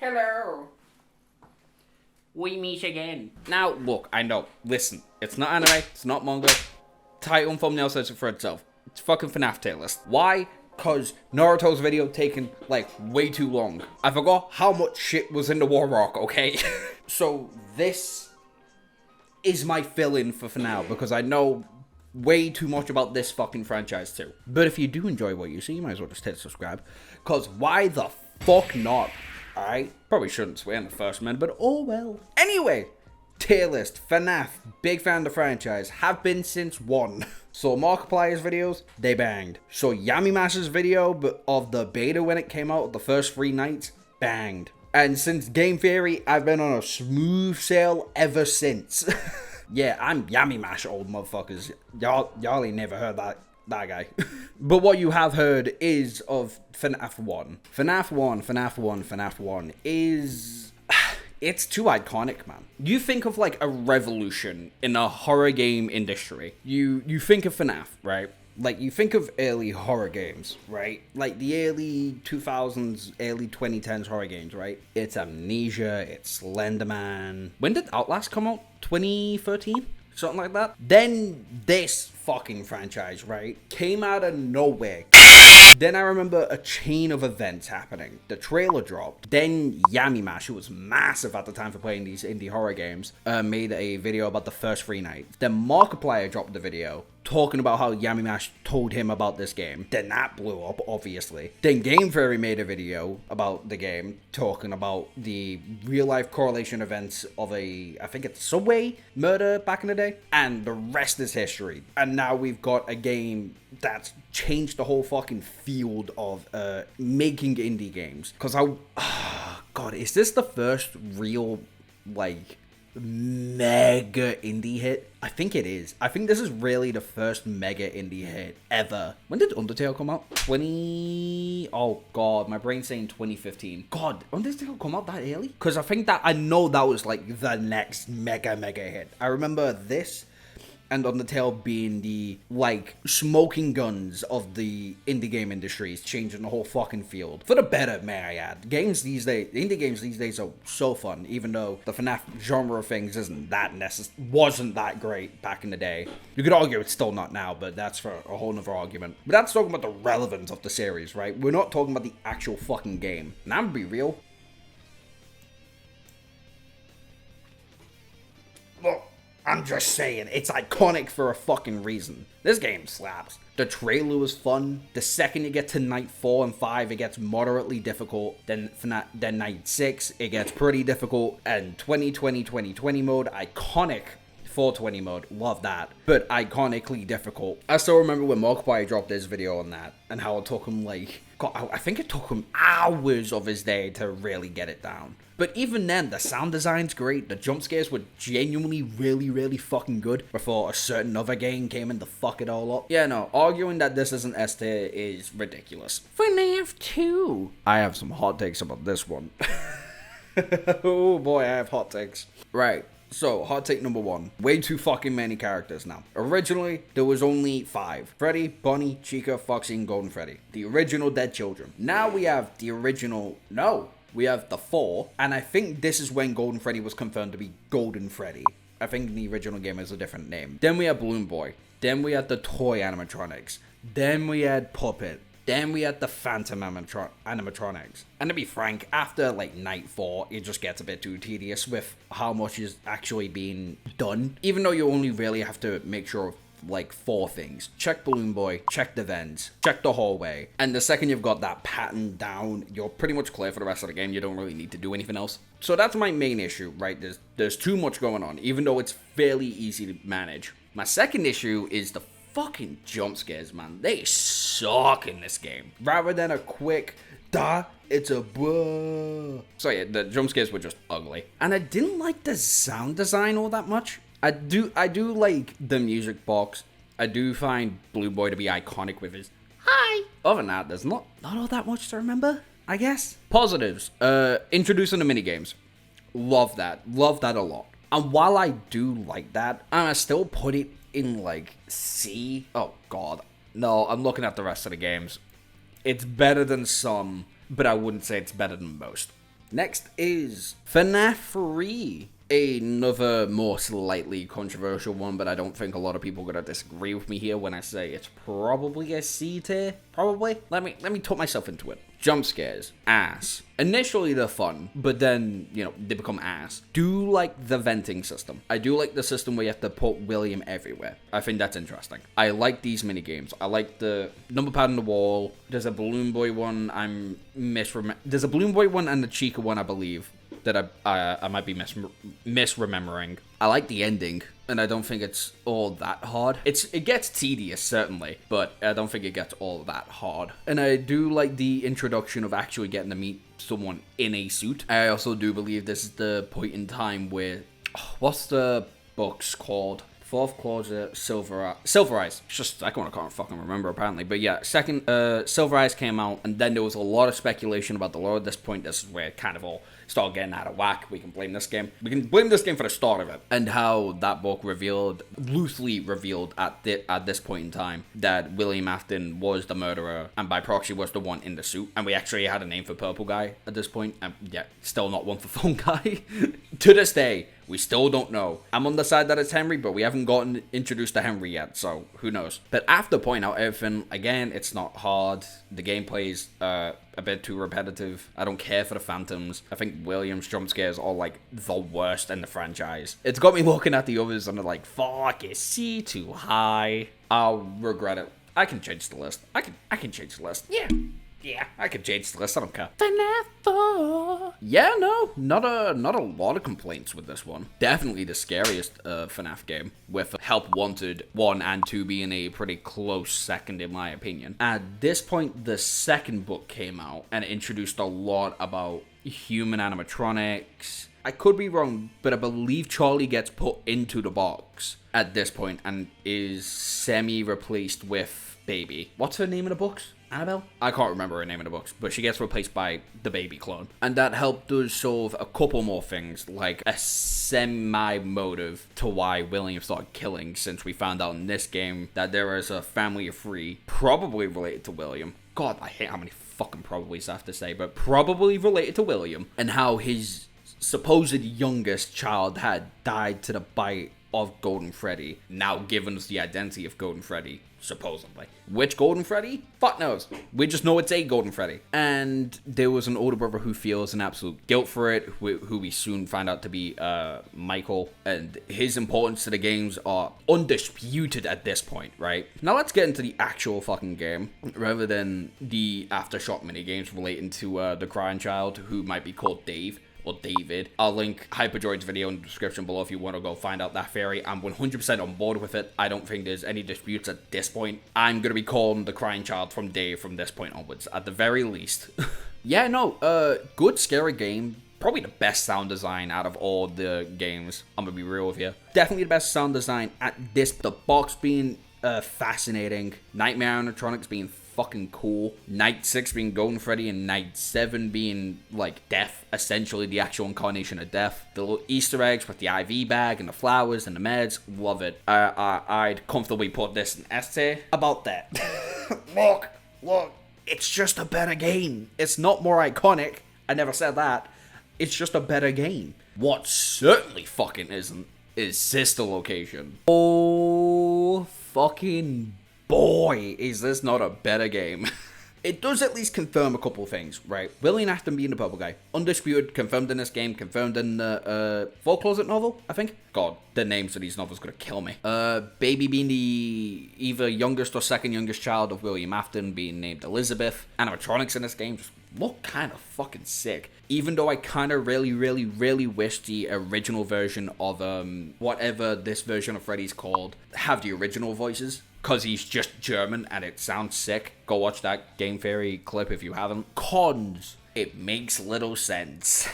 Hello. We meet again. Now, look, I know. Listen, it's not anime, it's not manga. Title and thumbnail says it for itself. It's fucking FNAF Tierlist. Why? Cause Naruto's video taken, like, way too long. I forgot how much shit was in the War Rock, okay? So, this is my fill-in for now, because I know way too much about this fucking franchise too. But if you do enjoy what you see, you might as well just hit subscribe. Cause why the fuck not? Alright? Probably shouldn't swear in the first minute, but oh well. Anyway, Tierlist, FNAF, big fan of the franchise, have been since 1. So Markiplier's videos, they banged. So Yamimash's video of the beta when it came out, the first 3 nights, banged. And since Game Theory, I've been on a smooth sail ever since. Yeah, I'm Yamimash, old motherfuckers. Y'all ain't never heard that guy. But what you have heard is of FNAF 1. FNAF 1 is... It's too iconic, man. You think of like a revolution in the horror game industry. You think of FNAF, right? Like, you think of early horror games, right? Like, the early 2000s, early 2010s horror games, right? It's Amnesia, it's Slenderman. When did Outlast come out? 2013? Something like that? Then this fucking franchise, right? Came out of nowhere. Then I remember a chain of events happening. The trailer dropped. Then Yamimash, who was massive at the time for playing these indie horror games, made a video about the first 3 nights. Then Markiplier dropped the video talking about how Yamimash told him about this game. Then that blew up, obviously. Then Game Theory made a video about the game, talking about the real-life correlation events of I think it's Subway murder back in the day. And the rest is history. And now we've got a game that's changed the whole fucking field of making indie games. Because God, is this the first real, like, mega indie hit? I think it is. I think this is really the first mega indie hit ever. When did Undertale come out? Oh god, my brain's saying 2015. God, Undertale come out that early? Because I know that was like the next mega hit. I remember this and Undertale being the, like, smoking guns of the indie game industries, changing the whole fucking field. For the better, may I add. Indie games these days are so fun, even though the FNAF genre of things wasn't that great back in the day. You could argue it's still not now, but that's for a whole nother argument. But that's talking about the relevance of the series, right? We're not talking about the actual fucking game. And I'm gonna be real. Look, I'm just saying, it's iconic for a fucking reason. This game slaps. The trailer was fun. The second you get to night 4 and 5, it gets moderately difficult. Then night 6, it gets pretty difficult. And 2020 mode, iconic. 420 mode, love that. But iconically difficult. I still remember when Markiplier dropped his video on that, and how it took him like, God, I think it took him hours of his day to really get it down. But even then, the sound design's great. The jump scares were genuinely really fucking good before a certain other game came in to fuck it all up. Yeah, no, arguing that this isn't S tier is ridiculous. FNAF 2. I have some hot takes about this one. Oh boy, I have hot takes. Right. So, hot take number 1. Way too fucking many characters now. Originally, there was only 5. Freddy, Bonnie, Chica, Foxy, and Golden Freddy. The original dead children. Now we have the original... No. We have the 4, and I think this is when Golden Freddy was confirmed to be Golden Freddy. I think the original game is a different name. Then we have Balloon Boy. Then we had the toy animatronics. Then we had Puppet. Then we had the Phantom animatronics. And to be frank, after like night 4, it just gets a bit too tedious with how much is actually being done. Even though you only really have to make sure of like 4 things. Check Balloon Boy, check the vents, check the hallway. And the second you've got that pattern down, you're pretty much clear for the rest of the game. You don't really need to do anything else. So that's my main issue, right? There's too much going on, even though it's fairly easy to manage. My second issue is the fucking jump scares, man. They suck in this game. Rather than a quick it's a bruh. So yeah, the jump scares were just ugly. And I didn't like the sound design all that much. I do like the music box. I do find Blue Boy to be iconic with his hi. Other than that, there's not all that much to remember, I guess. Positives. Introducing the minigames. Love that a lot. And while I do like that, I still put it in like C. Oh god. No, I'm looking at the rest of the games. It's better than some, but I wouldn't say it's better than most. Next is FNAF 3. Another more slightly controversial one, but I don't think a lot of people are gonna disagree with me here when I say it's probably a C tier. Probably. Let me talk myself into it. Jump scares, ass. Initially they're fun, but then, you know, they become ass. Do like the venting system. I do like the system where you have to put William everywhere. I think that's interesting. I like these mini games. I like the number pad on the wall. There's a Balloon Boy one. There's a Balloon Boy one and the Chica one, I believe, that I might be misremembering. I like the ending, and I don't think it's all that hard. It gets tedious, certainly, but I don't think it gets all that hard. And I do like the introduction of actually getting to meet someone in a suit. I also do believe this is the point in time where... what's the book's called? Fourth Closet, Silver Eyes. It's just the second one I can't fucking remember, apparently. But yeah, second, Silver Eyes came out, and then there was a lot of speculation about the lore. At this point, this is where it kind of all started getting out of whack. We can blame this game. We can blame this game for the start of it. And how that book loosely revealed at this point in time that William Afton was the murderer, and by proxy was the one in the suit. And we actually had a name for Purple Guy at this point. And yeah, still not one for Phone Guy. To this day, we still don't know. I'm on the side that it's Henry, but we haven't gotten introduced to Henry yet, so who knows. But after pointing out everything, again, it's not hard. The gameplay's a bit too repetitive. I don't care for the phantoms. I think William's jump scares are like the worst in the franchise. It's got me looking at the others and they're like, fuck, is C too high? I'll regret it. I can change the list. I can change the list. Yeah, I can change the list. I don't care. FNAF 4. Yeah, no, not a lot of complaints with this one. Definitely the scariest FNAF game, with Help Wanted 1 and 2 being a pretty close second in my opinion. At this point, the second book came out and it introduced a lot about human animatronics. I could be wrong, but I believe Charlie gets put into the box at this point and is semi-replaced with Baby. What's her name in the books? Annabelle? I can't remember her name in the books, but she gets replaced by the Baby clone. And that helped us solve a couple more things, like a semi-motive to why William started killing, since we found out in this game that there is a family of 3, probably related to William. God, I hate how many fucking probablys I have to say, but probably related to William, and how his supposed youngest child had died to the bite of Golden Freddy, now giving us the identity of Golden Freddy, supposedly. Which Golden Freddy? Fuck knows. We just know it's a Golden Freddy. And there was an older brother who feels an absolute guilt for it, who we soon find out to be Michael, and his importance to the games are undisputed at this point, right? Now let's get into the actual fucking game, rather than the Aftershock minigames relating to the crying child, who might be called Dave. Or David. I'll link Hyperdroid's video in the description below if you want to go find out that theory. I'm 100% on board with it. I don't think there's any disputes at this point. I'm going to be calling the crying child from Dave from this point onwards, at the very least. Yeah, no, good scary game. Probably the best sound design out of all the games. I'm going to be real with you. Definitely the best sound design at this. The box being fascinating. Nightmare animatronics being fucking cool. Night 6 being Golden Freddy and Night 7 being like Death, essentially the actual incarnation of Death. The little Easter eggs with the IV bag and the flowers and the meds, love it. I'd comfortably put this in S tier. About that. Look, it's just a better game. It's not more iconic. I never said that. It's just a better game. What certainly fucking isn't is Sister Location. Oh, fucking boy, is this not a better game. It does at least confirm a couple of things, right? William Afton being the purple guy. Undisputed, confirmed in this game, confirmed in the Four Closet novel, I think. God, the names of these novels are gonna kill me. Baby being the either youngest or second youngest child of William Afton, being named Elizabeth. Animatronics in this game just look kind of fucking sick. Even though I kind of really wish the original version of whatever this version of Freddy's called have the original voices, because he's just German and it sounds sick. Go watch that Game Theory clip if you haven't. Cons. It makes little sense.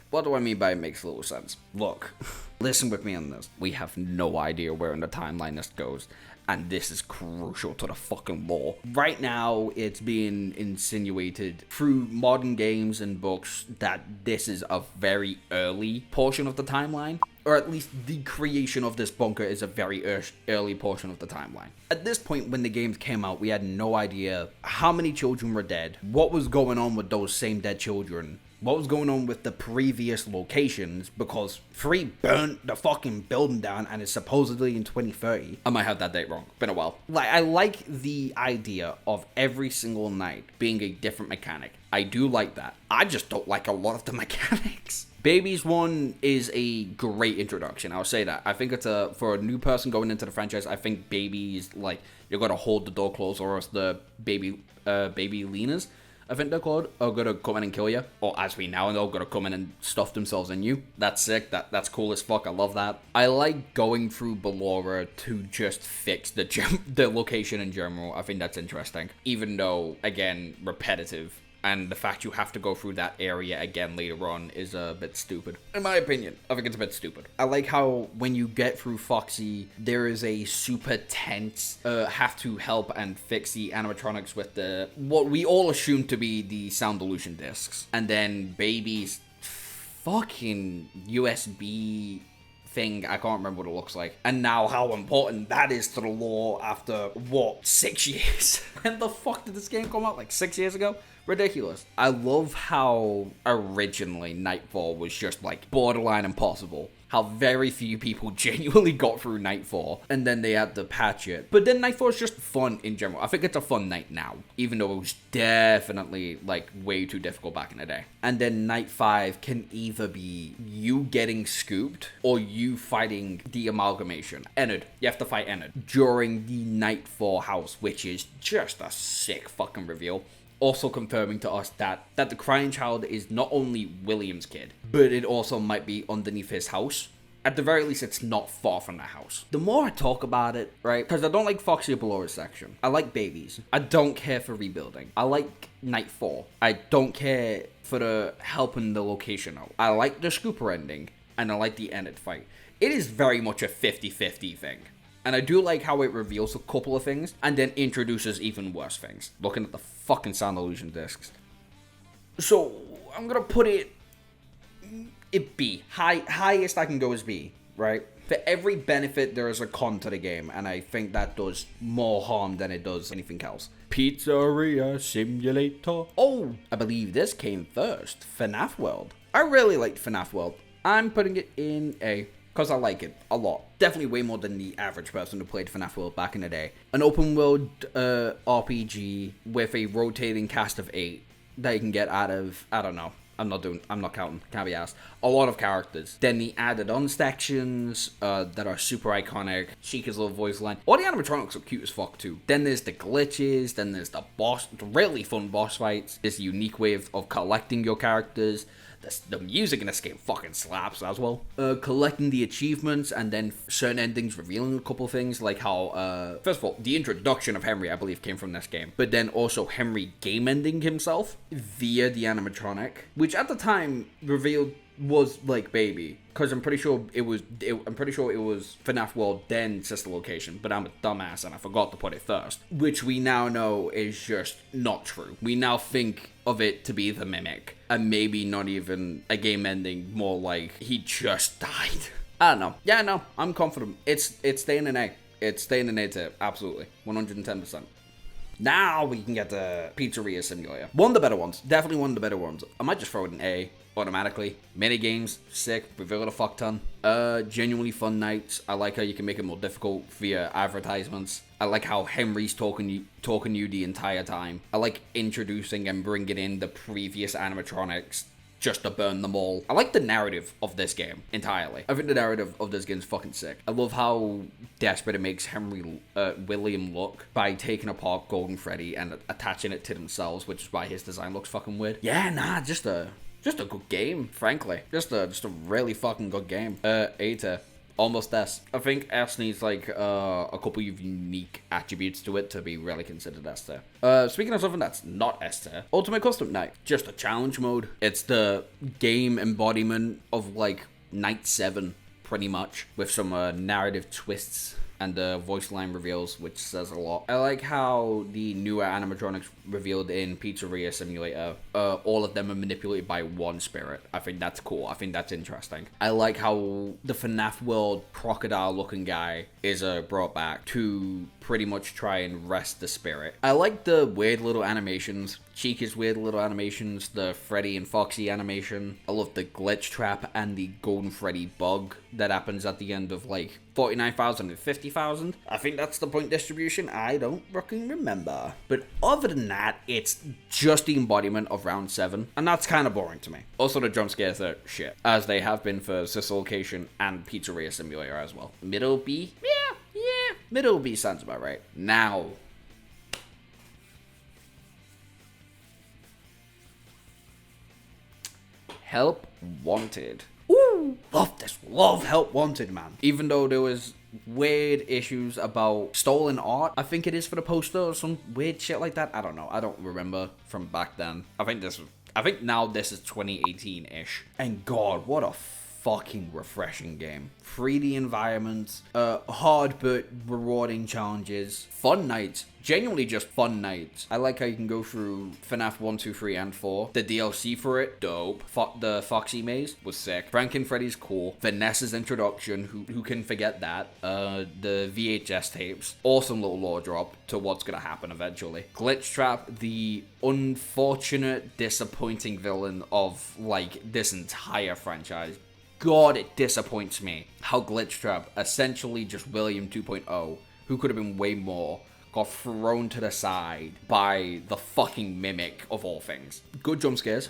What do I mean by it makes little sense? Look, listen with me on this. We have no idea where in the timeline this goes, and this is crucial to the fucking lore. Right now, it's being insinuated through modern games and books that this is a very early portion of the timeline, or at least the creation of this bunker is a very early portion of the timeline. At this point, when the games came out, we had no idea how many children were dead, what was going on with those same dead children, what was going on with the previous locations, because 3 burnt the fucking building down and it's supposedly in 2030. I might have that date wrong. Been a while. Like, I like the idea of every single night being a different mechanic. I do like that. I just don't like a lot of the mechanics. Babies 1 is a great introduction. I'll say that. I think it's for a new person going into the franchise, I think Babies, like, you're gonna hold the door closed, or else the baby Lenas, I think they're called, are gonna come in and kill you. Or as we now know, gonna come in and stuff themselves in you. That's sick. That's cool as fuck. I love that. I like going through Ballora to just fix the location in general. I think that's interesting. Even though, again, repetitive. And the fact you have to go through that area again later on is a bit stupid. In my opinion, I think it's a bit stupid. I like how when you get through Foxy, there is a super tense, have to help and fix the animatronics with what we all assume to be the sound illusion discs. And then Baby's fucking USB thing, I can't remember what it looks like. And now how important that is to the lore after, what, 6 years? When the fuck did this game come out? Like 6 years ago? Ridiculous. I love how originally Nightfall was just like borderline impossible. How very few people genuinely got through Nightfall, and then they had to patch it. But then Nightfall is just fun in general. I think it's a fun night now, even though it was definitely like way too difficult back in the day. And then Night 5 can either be you getting scooped or you fighting the amalgamation. Ennard. You have to fight Ennard during the Nightfall house, which is just a sick fucking reveal. Also confirming to us that the crying child is not only William's kid, but it also might be underneath his house. At the very least, it's not far from the house. The more I talk about it, right, because I don't like Foxy or Ballora's section. I like Babies. I don't care for rebuilding. I like Nightfall. I don't care for the helping the location out. I like the Scooper ending, and I like the Ennard fight. It is very much a 50-50 thing. And I do like how it reveals a couple of things and then introduces even worse things. Looking at the fucking sound illusion discs. So, I'm gonna put it B. Highest I can go is B, right? For every benefit, there is a con to the game, and I think that does more harm than it does anything else. Pizzeria Simulator. Oh, I believe this came first. FNAF World. I really liked FNAF World. I'm putting it in A. Because I like it a lot. Definitely way more than the average person who played FNAF World back in the day. An open world RPG with a rotating cast of 8 that you can get out of, I don't know. I'm not counting. Can't be asked. A lot of characters. Then the added on sections that are super iconic. Chica's little voice line. All the animatronics are cute as fuck too. Then there's the glitches. Then there's the really fun boss fights. There's a unique way of collecting your characters. The music in this game fucking slaps as well. Collecting the achievements and then certain endings revealing a couple things, like how, first of all, the introduction of Henry, I believe, came from this game. But then also Henry game ending himself via the animatronic, which at the time revealed was like Baby, because I'm pretty sure it was FNAF World then Sister Location, but I'm a dumbass and I forgot to put it first, which we now know is just not true. We now think of it to be the Mimic, and maybe not even a game ending, more like he just died. I don't know. Yeah, no, I'm confident. It's staying in A. It's staying in A tier, absolutely, 110%. Now we can get the Pizzeria Simulator. One of the better ones. Definitely one of the better ones. I might just throw it in A automatically. Minigames, sick. Reveal it a fuck ton. Genuinely fun nights. I like how you can make it more difficult via advertisements. I like how Henry's talking you the entire time. I like introducing and bringing in the previous animatronics just to burn them all. I like the narrative of this game entirely. I think the narrative of this game is fucking sick. I love how desperate it makes William look by taking apart Golden Freddy and attaching it to themselves, which is why his design looks fucking weird. Yeah, nah, just a good game, frankly. Just a really fucking good game. A tier. Almost S. I think S needs like a couple of unique attributes to it to be really considered S tier. Speaking of something that's not S tier, Ultimate Custom Night. Just a challenge mode. It's the game embodiment of like Night 7, pretty much, with some narrative twists and voice line reveals, which says a lot. I like how the newer animatronics revealed in Pizzeria Simulator, all of them are manipulated by one spirit. I think that's cool. I think that's interesting. I like how the FNAF World crocodile-looking guy is brought back to pretty much try and rest the spirit. I like the weird little animations Chica's weird little animations, the Freddy and Foxy animation. I love the glitch trap and the Golden Freddy bug that happens at the end of like 49,000 and 50,000. I think that's the point distribution. I don't fucking remember. But other than that, it's just the embodiment of round 7. And that's kind of boring to me. Also, the jump scares are shit, as they have been for Sister Location and Pizzeria Simulator as well. Middle B? Yeah. Middle B sounds about right. Now. Help Wanted. Ooh, love this. Love Help Wanted, man. Even though there was weird issues about stolen art, I think it is for the poster or some weird shit like that. I don't know. I don't remember from back then. I think now this is 2018-ish. And God, what a fucking refreshing game. 3D environments, hard but rewarding challenges, fun nights, genuinely just fun nights. I like how you can go through FNAF 1, 2, 3, and 4. The DLC for it, dope. The Foxy Maze was sick. Frankenfreddy's cool. Vanessa's introduction, who can forget that. The VHS tapes, awesome little lore drop to what's gonna happen eventually. Glitch Trap, the unfortunate, disappointing villain of like this entire franchise. God, it disappoints me how Glitch Trap, essentially just William 2.0, who could have been way more, got thrown to the side by the fucking Mimic of all things. Good jump scares.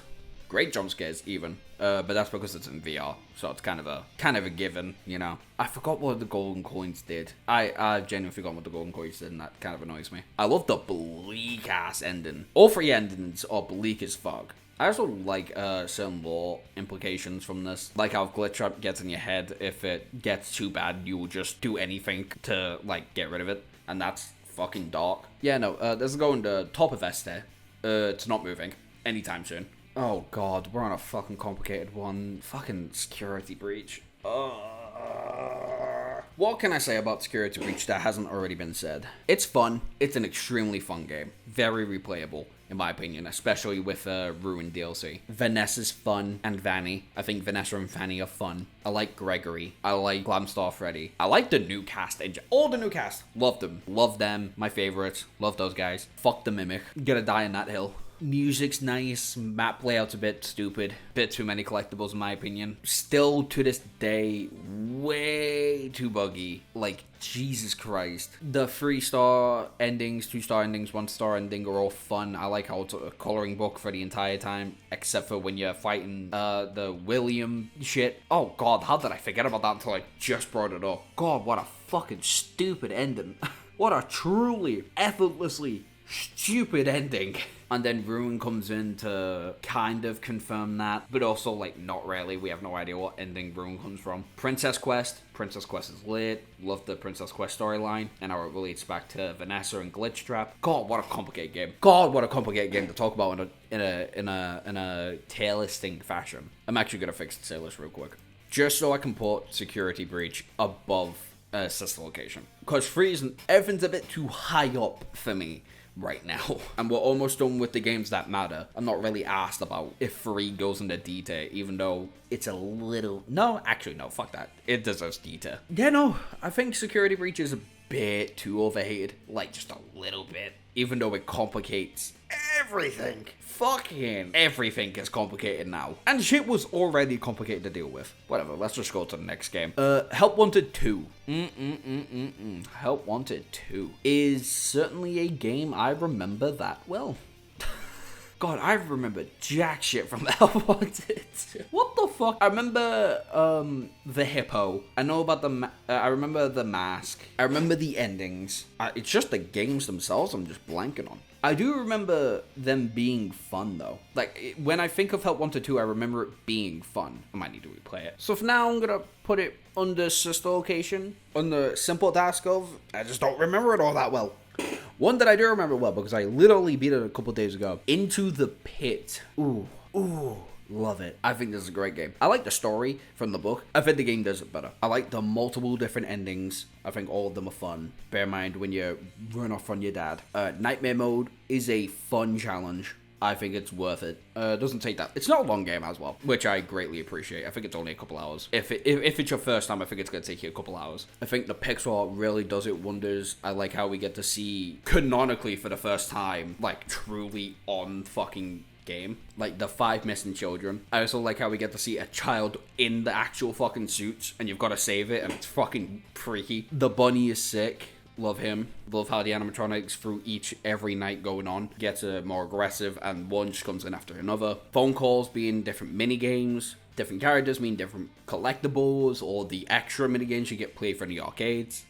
Great jump scares, even. But that's because it's in VR, so it's kind of a given, you know. I forgot what the golden coins did. I genuinely forgot what the golden coins did, and that kind of annoys me. I love the bleak-ass ending. All 3 endings are bleak as fuck. I also like certain lore implications from this. Like how if Glitch Trap gets in your head, if it gets too bad, you will just do anything to, like, get rid of it. And that's fucking dark. Yeah, no, there's a going to top of Este. It's not moving anytime soon. Oh, God, we're on a fucking complicated one. Fucking security breach. What can I say about Security Breach that hasn't already been said? It's fun. It's an extremely fun game. Very replayable, in my opinion, especially with Ruined DLC. Vanessa's fun, and Vanny. I think Vanessa and Vanny are fun. I like Gregory. I like Glamstar Freddy. I like the new cast. All the new cast. Love them. Love them. My favorites. Love those guys. Fuck the Mimic. Gonna die on that hill. Music's nice, map layout's a bit stupid, bit too many collectibles in my opinion. Still to this day, way too buggy. Like, Jesus Christ. The 3-star endings, 2-star endings, 1-star ending are all fun. I like how it's a coloring book for the entire time, except for when you're fighting the William shit. Oh God, how did I forget about that until I just brought it up? God, what a fucking stupid ending. What a truly, effortlessly stupid ending. And then Ruin comes in to kind of confirm that, but also, like, not really. We have no idea what ending Ruin comes from. Princess Quest is lit. Love the Princess Quest storyline and how it relates back to Vanessa and Glitch Trap. God, what a complicated game. God, what a complicated game to talk about in a tier listing fashion. I'm actually gonna fix the tier list real quick, just so I can put Security Breach above Sister Location, because everything's a bit too high up for me right now. And we're almost done with the games that matter. I'm not really asked about if 3 goes into D tier, even though it's a little... No, actually, no, fuck that. It deserves D tier. Yeah, no, I think Security Breach is a bit too overhated. Like, just a little bit. Even though it complicates everything. Fucking everything is complicated now. And shit was already complicated to deal with. Whatever, let's just go to the next game. Help Wanted 2. Help Wanted 2 is certainly a game I remember that well. God, I remember jack shit from Help Wanted 2. What the fuck? I remember the hippo. I know about I remember the mask. I remember the endings. It's just the games themselves I'm just blanking on. I do remember them being fun, though. Like, when I think of Help Wanted 2, I remember it being fun. I might need to replay it. So for now, I'm gonna put it under Sister Location, on the simple task of, I just don't remember it all that well. One that I do remember well, because I literally beat it a couple days ago. Into the Pit. Ooh. Love it. I think this is a great game. I like the story from the book. I think the game does it better. I like the multiple different endings. I think all of them are fun. Bear in mind when you run off on your dad. Nightmare mode is a fun challenge. I think it's worth it. Doesn't take that. It's not a long game as well, which I greatly appreciate. I think it's only a couple hours. If it's your first time, I think it's going to take you a couple hours. I think the pixel art really does it wonders. I like how we get to see, canonically for the first time, like, truly on fucking game, like the 5 missing children. I also like how we get to see a child in the actual fucking suits, and you've got to save it, and it's fucking freaky. The bunny is sick. Love him. Love how the animatronics through every night going on gets more aggressive, and one just comes in after another. Phone calls being different mini games. Different characters mean different collectibles, or the extra mini games you get played from the arcades.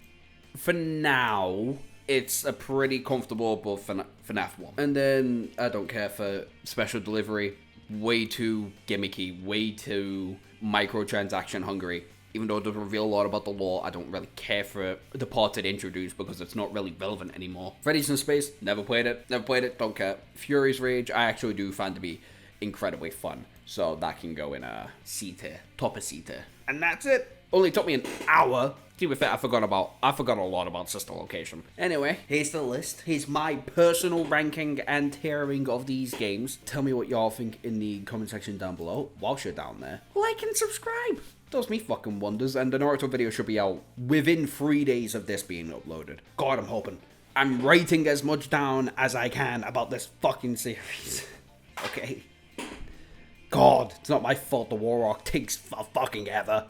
For now, it's a pretty comfortable above FNAF 1. And then, I don't care for special delivery. Way too gimmicky. Way too microtransaction hungry. Even though it doesn't reveal a lot about the lore, I don't really care for the parts it introduced because it's not really relevant anymore. Freddy's in Space, never played it. Never played it, don't care. Fury's Rage, I actually do find to be incredibly fun. So that can go in a C tier. Top of C tier. And that's it. Only took me an hour. To be fair, I forgot a lot about Sister Location. Anyway, here's the list. Here's my personal ranking and tiering of these games. Tell me what y'all think in the comment section down below. Whilst you're down there, like and subscribe. Does me fucking wonders. And the Naruto video should be out within 3 days of this being uploaded. God, I'm hoping. I'm writing as much down as I can about this fucking series. Okay. God, it's not my fault the War Arc takes fucking ever.